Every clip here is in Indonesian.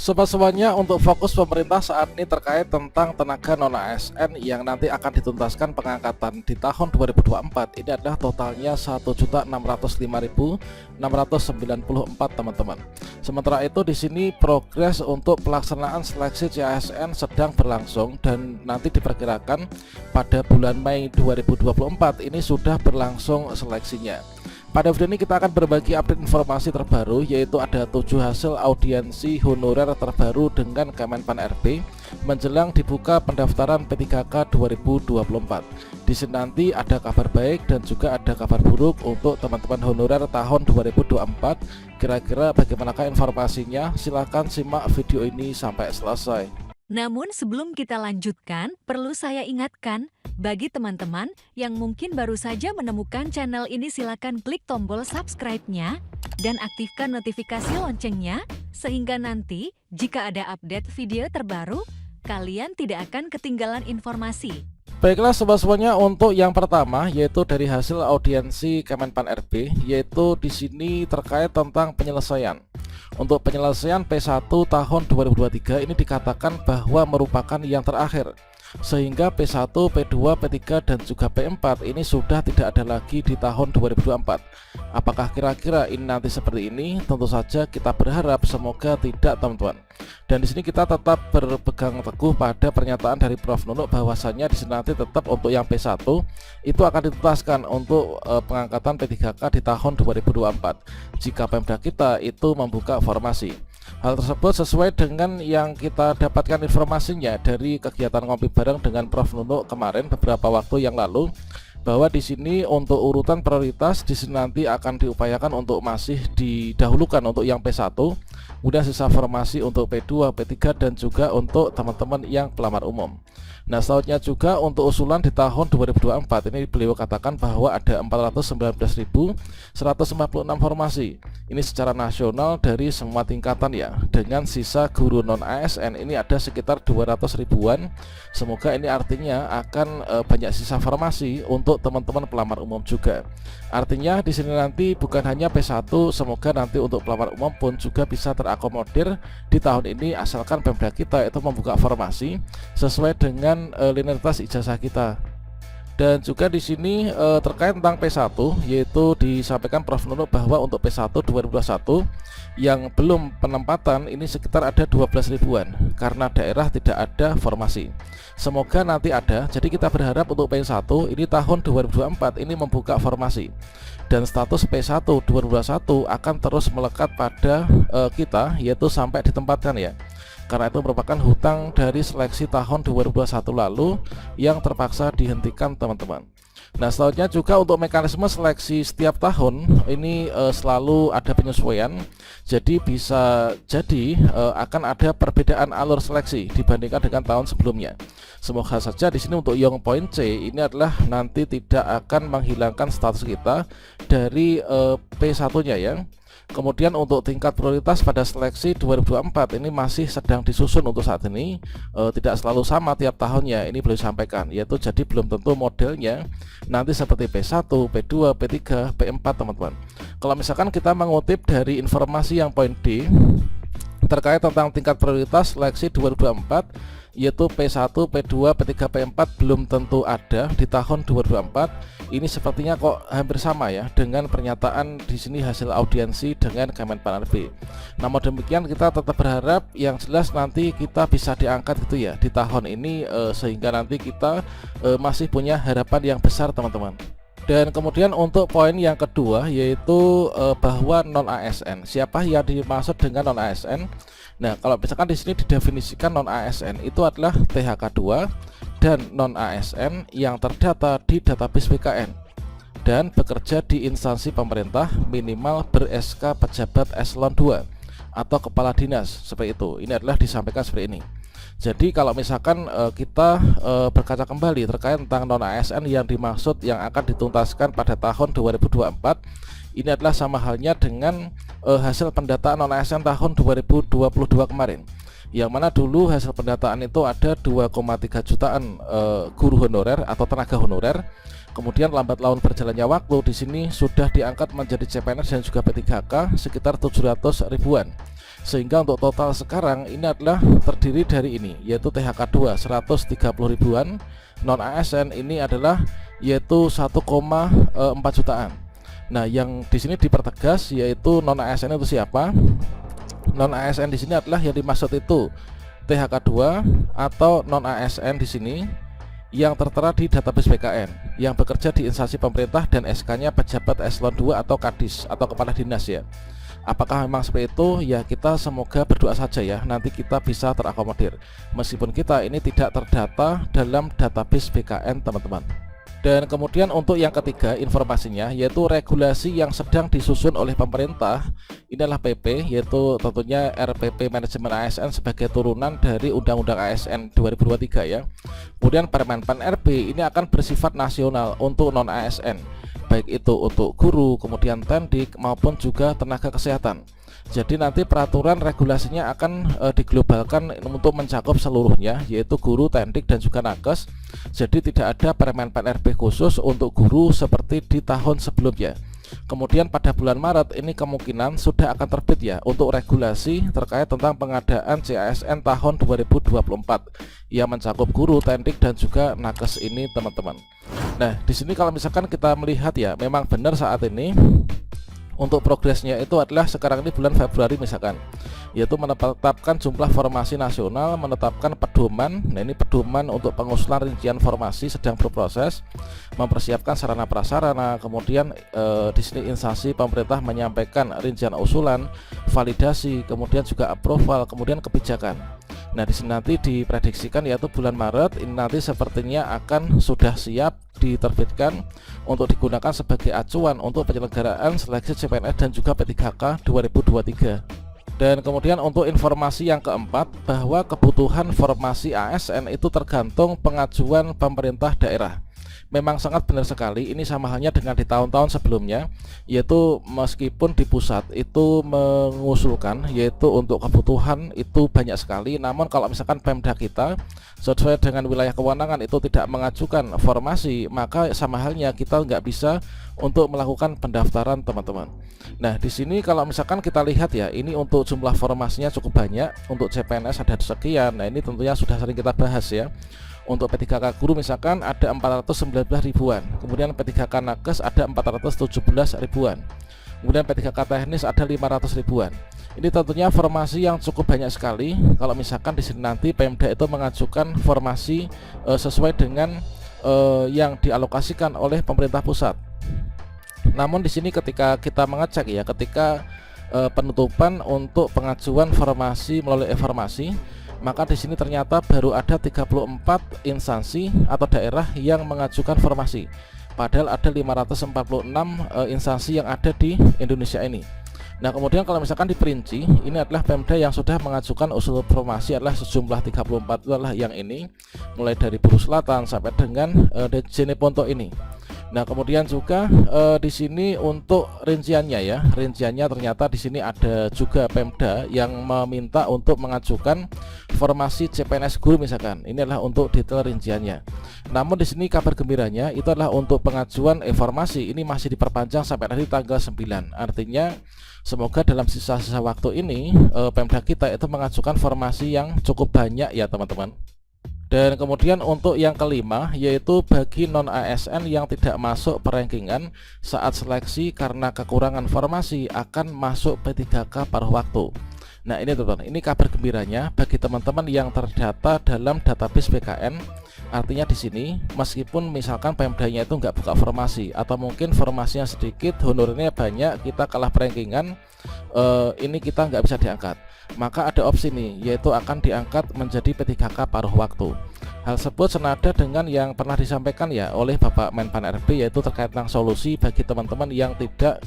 Semuanya untuk fokus pemerintah saat ini terkait tentang tenaga non ASN yang nanti akan dituntaskan pengangkatan di tahun 2024. Ini adalah totalnya 1.605.694 teman-teman. Sementara itu di sini progres untuk pelaksanaan seleksi CASN sedang berlangsung dan nanti diperkirakan pada bulan Mei 2024 ini sudah berlangsung seleksinya. Pada video ini kita akan berbagi update informasi terbaru, yaitu ada 7 hasil audiensi honorer terbaru dengan Kemenpan RB menjelang dibuka pendaftaran P3K 2024. Di sini nanti ada kabar baik dan juga ada kabar buruk untuk teman-teman honorer tahun 2024. Kira-kira bagaimanakah informasinya? Silahkan simak video ini sampai selesai. Namun sebelum kita lanjutkan, perlu saya ingatkan, bagi teman-teman yang mungkin baru saja menemukan channel ini, silakan klik tombol subscribe-nya dan aktifkan notifikasi loncengnya, sehingga nanti jika ada update video terbaru, kalian tidak akan ketinggalan informasi. Baiklah semuanya, untuk yang pertama yaitu dari hasil audiensi Kemenpan RB, yaitu di sini terkait tentang penyelesaian. Untuk penyelesaian P1 tahun 2023 ini dikatakan bahwa merupakan yang terakhir, sehingga P1, P2, P3 dan juga P4 ini sudah tidak ada lagi di tahun 2024. Apakah kira-kira ini nanti seperti ini? Tentu saja kita berharap semoga tidak, teman-teman. Dan di sini kita tetap berpegang teguh pada pernyataan dari Prof Nunuk bahwasannya di sini nanti tetap untuk yang P1 itu akan dituntaskan untuk pengangkatan P3K di tahun 2024 jika Pemda kita itu membuka formasi. Hal tersebut sesuai dengan yang kita dapatkan informasinya dari kegiatan ngopi bareng dengan Prof Nunuk kemarin beberapa waktu yang lalu, bahwa di sini untuk urutan prioritas di sini nanti akan diupayakan untuk masih didahulukan untuk yang P1, kemudian sisa formasi untuk P2, P3 dan juga untuk teman-teman yang pelamar umum. Nah, selanjutnya juga untuk usulan di tahun 2024 ini beliau katakan bahwa ada 419.156 formasi. Ini secara nasional dari semua tingkatan ya, dengan sisa guru non ASN ini ada sekitar 200 ribuan. Semoga ini artinya akan banyak sisa formasi untuk teman-teman pelamar umum juga. Artinya di sini nanti bukan hanya P1, semoga nanti untuk pelamar umum pun juga bisa terakomodir di tahun ini asalkan Pemda kita itu membuka formasi sesuai dengan linearitas ijazah kita. Dan juga di sini terkait tentang P1, yaitu disampaikan Prof Nunuk bahwa untuk P1 2021 yang belum penempatan ini sekitar ada 12 ribuan karena daerah tidak ada formasi. Semoga nanti ada. Jadi kita berharap untuk P1 ini tahun 2024 ini membuka formasi. Dan status P1 2021 akan terus melekat pada kita, yaitu sampai ditempatkan ya. Karena itu merupakan hutang dari seleksi tahun 2021 lalu yang terpaksa dihentikan, teman-teman. Nah, selanjutnya juga untuk mekanisme seleksi setiap tahun ini selalu ada penyesuaian. Jadi bisa jadi akan ada perbedaan alur seleksi dibandingkan dengan tahun sebelumnya. Semoga saja di sini untuk Young Point C ini adalah nanti tidak akan menghilangkan status kita dari P1-nya ya. Kemudian untuk tingkat prioritas pada seleksi 2024 ini masih sedang disusun untuk saat ini, tidak selalu sama tiap tahunnya, ini belum disampaikan, yaitu jadi belum tentu modelnya nanti seperti P1, P2, P3, P4 teman-teman. Kalau misalkan kita mengutip dari informasi yang poin D terkait tentang tingkat prioritas seleksi 2024, yaitu P1, P2, P3, P4 belum tentu ada di tahun 2024. Ini sepertinya kok hampir sama ya dengan pernyataan di sini hasil audiensi dengan Kemenpan RB. Namun demikian kita tetap berharap yang jelas nanti kita bisa diangkat gitu ya di tahun ini, sehingga nanti kita masih punya harapan yang besar, teman-teman. Dan kemudian untuk poin yang kedua yaitu bahwa non ASN. Siapa yang dimaksud dengan non ASN? Nah, kalau misalkan di sini didefinisikan non ASN itu adalah THK2 dan non ASN yang terdata di database BKN dan bekerja di instansi pemerintah minimal ber-SK pejabat eselon 2 atau kepala dinas, seperti itu. Ini adalah disampaikan seperti ini. Jadi kalau misalkan kita berkaca kembali terkait tentang non ASN yang dimaksud yang akan dituntaskan pada tahun 2024, ini adalah sama halnya dengan hasil pendataan non ASN tahun 2022 kemarin, yang mana dulu hasil pendataan itu ada 2,3 jutaan guru honorer atau tenaga honorer. Kemudian lambat laun berjalannya waktu di sini sudah diangkat menjadi CPNS dan juga P3K sekitar 700 ribuan. Sehingga untuk total sekarang ini adalah terdiri dari ini, yaitu THK2 130 ribuan, non ASN ini adalah yaitu 1,4 jutaan. Nah, yang di sini dipertegas yaitu non ASN itu siapa? Non ASN di sini adalah yang dimaksud itu THK2 atau non ASN di sini yang tertera di database BKN yang bekerja di instansi pemerintah dan SK-nya pejabat eselon 2 atau kadis atau kepala dinas ya. Apakah memang seperti itu? Ya, kita semoga berdoa saja ya, nanti kita bisa terakomodir meskipun kita ini tidak terdata dalam database BKN teman-teman. Dan kemudian untuk yang ketiga informasinya yaitu regulasi yang sedang disusun oleh pemerintah. Ini adalah PP, yaitu tentunya RPP Manajemen ASN sebagai turunan dari Undang-Undang ASN 2023 ya. Kemudian Permen Pan RB ini akan bersifat nasional untuk non ASN, baik itu untuk guru, kemudian tendik maupun juga tenaga kesehatan. Jadi nanti peraturan regulasinya akan diglobalkan untuk mencakup seluruhnya, yaitu guru, tendik dan juga nakes. Jadi tidak ada Permen Pan RB khusus untuk guru seperti di tahun sebelumnya. Kemudian pada bulan Maret ini kemungkinan sudah akan terbit ya untuk regulasi terkait tentang pengadaan CASN tahun 2024 yang mencakup guru, tendik dan juga nakes ini teman-teman. Nah, di sini kalau misalkan kita melihat ya, memang benar saat ini untuk progresnya itu adalah sekarang ini bulan Februari misalkan, yaitu menetapkan jumlah formasi nasional, menetapkan pedoman. Nah, ini pedoman untuk pengusulan rincian formasi sedang berproses, mempersiapkan sarana prasarana. Kemudian di sini instansi pemerintah menyampaikan rincian usulan, validasi, kemudian juga approval, kemudian kebijakan. Nah, di sini nanti diprediksikan yaitu bulan Maret ini nanti sepertinya akan sudah siap diterbitkan untuk digunakan sebagai acuan untuk penyelenggaraan seleksi CPNS dan juga P3K 2023. Dan kemudian untuk informasi yang keempat, bahwa kebutuhan formasi ASN itu tergantung pengajuan pemerintah daerah. Memang sangat benar sekali, ini sama halnya dengan di tahun-tahun sebelumnya, yaitu meskipun di pusat itu mengusulkan yaitu untuk kebutuhan itu banyak sekali, namun kalau misalkan Pemda kita sesuai dengan wilayah kewenangan itu tidak mengajukan formasi, maka sama halnya kita nggak bisa untuk melakukan pendaftaran teman-teman. Nah, di sini kalau misalkan kita lihat ya, ini untuk jumlah formasinya cukup banyak. Untuk CPNS ada sekian. Nah, ini tentunya sudah sering kita bahas ya. Untuk P3K guru misalkan ada 419 ribuan, kemudian P3K nakes ada 417 ribuan, kemudian P3K teknis ada 500 ribuan. Ini tentunya formasi yang cukup banyak sekali. Kalau misalkan di sini nanti Pemda itu mengajukan formasi sesuai dengan yang dialokasikan oleh pemerintah pusat. Namun di sini ketika kita mengecek ya, ketika penutupan untuk pengajuan formasi melalui informasi, maka di sini ternyata baru ada 34 instansi atau daerah yang mengajukan formasi. Padahal ada 546 instansi yang ada di Indonesia ini. Nah, kemudian kalau misalkan diperinci, ini adalah Pemda yang sudah mengajukan usul formasi adalah sejumlah 34, adalah yang ini, mulai dari Buru Selatan sampai dengan Jeneponto ini. Nah, kemudian juga di sini untuk rinciannya ya, rinciannya ternyata di sini ada juga Pemda yang meminta untuk mengajukan formasi CPNS guru misalkan. Ini adalah untuk detail rinciannya. Namun di sini kabar gembiranya itu adalah untuk pengajuan informasi ini masih diperpanjang sampai nanti tanggal 9. Artinya semoga dalam sisa-sisa waktu ini Pemda kita itu mengajukan formasi yang cukup banyak ya teman-teman. Dan kemudian untuk yang kelima yaitu bagi non ASN yang tidak masuk perankingan saat seleksi karena kekurangan formasi akan masuk P3K paruh waktu. Nah, ini teman-teman, ini kabar gembiranya bagi teman-teman yang terdata dalam database BKN. Artinya di sini meskipun misalkan Pemdanya itu nggak buka formasi atau mungkin formasinya sedikit, honornya banyak, kita kalah perankingan, ini kita nggak bisa diangkat, maka ada opsi nih yaitu akan diangkat menjadi P3K paruh waktu. Hal tersebut senada dengan yang pernah disampaikan ya oleh Bapak Menpan RB, yaitu terkait tentang solusi bagi teman-teman yang tidak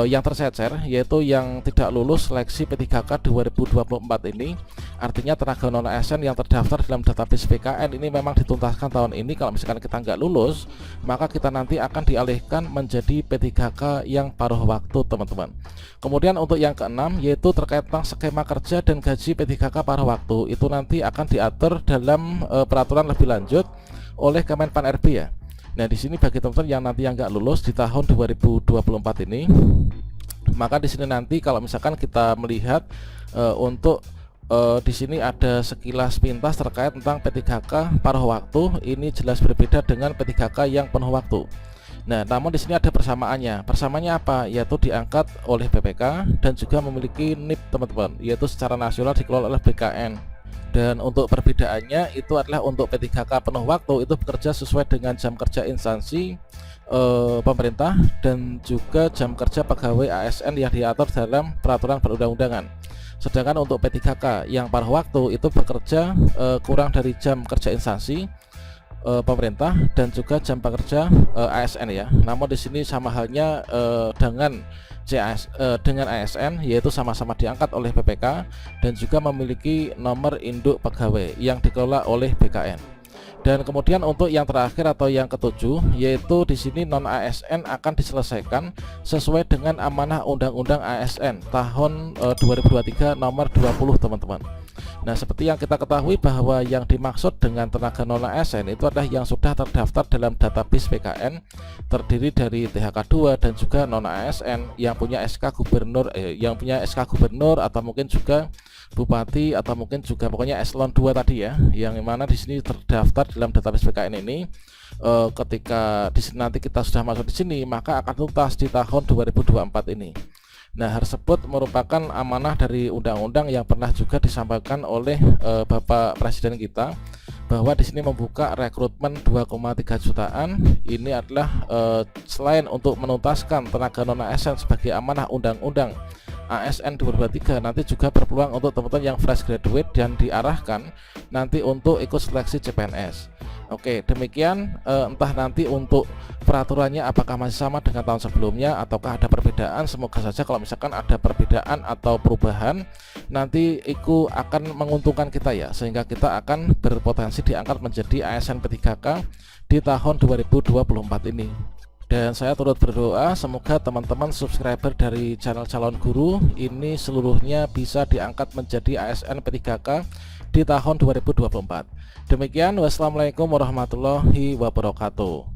yang tercecer, yaitu yang tidak lulus seleksi P3K 2024 ini. Artinya tenaga non ASN yang terdaftar dalam database BKN ini memang dituntaskan tahun ini. Kalau misalkan kita nggak lulus, maka kita nanti akan dialihkan menjadi P3K yang paruh waktu teman-teman. Kemudian untuk yang keenam yaitu terkait tentang skema kerja dan gaji P3K paruh waktu, itu nanti akan diatur dalam peraturan lebih lanjut oleh Kemenpan RB ya. Nah, di sini bagi teman-teman yang nanti yang nggak lulus di tahun 2024 ini, Maka di sini nanti kalau misalkan kita melihat untuk di sini ada sekilas pintas terkait tentang P3K paruh waktu, ini jelas berbeda dengan P3K yang penuh waktu. Nah, namun di sini ada persamaannya. Persamaannya apa? Yaitu diangkat oleh BPK dan juga memiliki NIP, teman-teman, yaitu secara nasional dikelola oleh BKN. Dan untuk perbedaannya itu adalah untuk P3K penuh waktu itu bekerja sesuai dengan jam kerja instansi pemerintah dan juga jam kerja pegawai ASN yang diatur dalam peraturan perundang-undangan. Sedangkan untuk P3K yang paruh waktu itu bekerja kurang dari jam kerja instansi pemerintah dan juga jam pekerja ASN ya. Namun di sini sama halnya dengan dengan ASN, yaitu sama-sama diangkat oleh BPK dan juga memiliki nomor induk pegawai yang dikelola oleh BKN. Dan kemudian untuk yang terakhir atau yang ketujuh, yaitu di sini non ASN akan diselesaikan sesuai dengan amanah Undang-Undang ASN tahun 2023 nomor 20, teman-teman. Nah, seperti yang kita ketahui bahwa yang dimaksud dengan tenaga non ASN itu adalah yang sudah terdaftar dalam database BKN, terdiri dari THK2 dan juga non ASN yang punya SK gubernur atau mungkin juga bupati atau mungkin juga pokoknya eselon 2 tadi ya, yang mana di sini terdaftar dalam database BKN ini. Ketika di sini nanti kita sudah masuk di sini, maka akan tuntas di tahun 2024 ini. Nah, hal tersebut merupakan amanah dari undang-undang yang pernah juga disampaikan oleh Bapak Presiden kita, bahwa di sini membuka rekrutmen 2,3 jutaan. Ini adalah selain untuk menuntaskan tenaga non ASN sebagai amanah Undang-Undang ASN 2023, nanti juga berpeluang untuk teman-teman yang fresh graduate dan diarahkan nanti untuk ikut seleksi CPNS. Oke, demikian entah nanti untuk peraturannya apakah masih sama dengan tahun sebelumnya ataukah ada perbedaan. Semoga saja kalau misalkan ada perbedaan atau perubahan, nanti itu akan menguntungkan kita ya, sehingga kita akan berpotensi diangkat menjadi ASN P3K di tahun 2024 ini. Dan saya turut berdoa semoga teman-teman subscriber dari channel Calon Guru ini seluruhnya bisa diangkat menjadi ASN P3K di tahun 2024. Demikian, wassalamualaikum warahmatullahi wabarakatuh.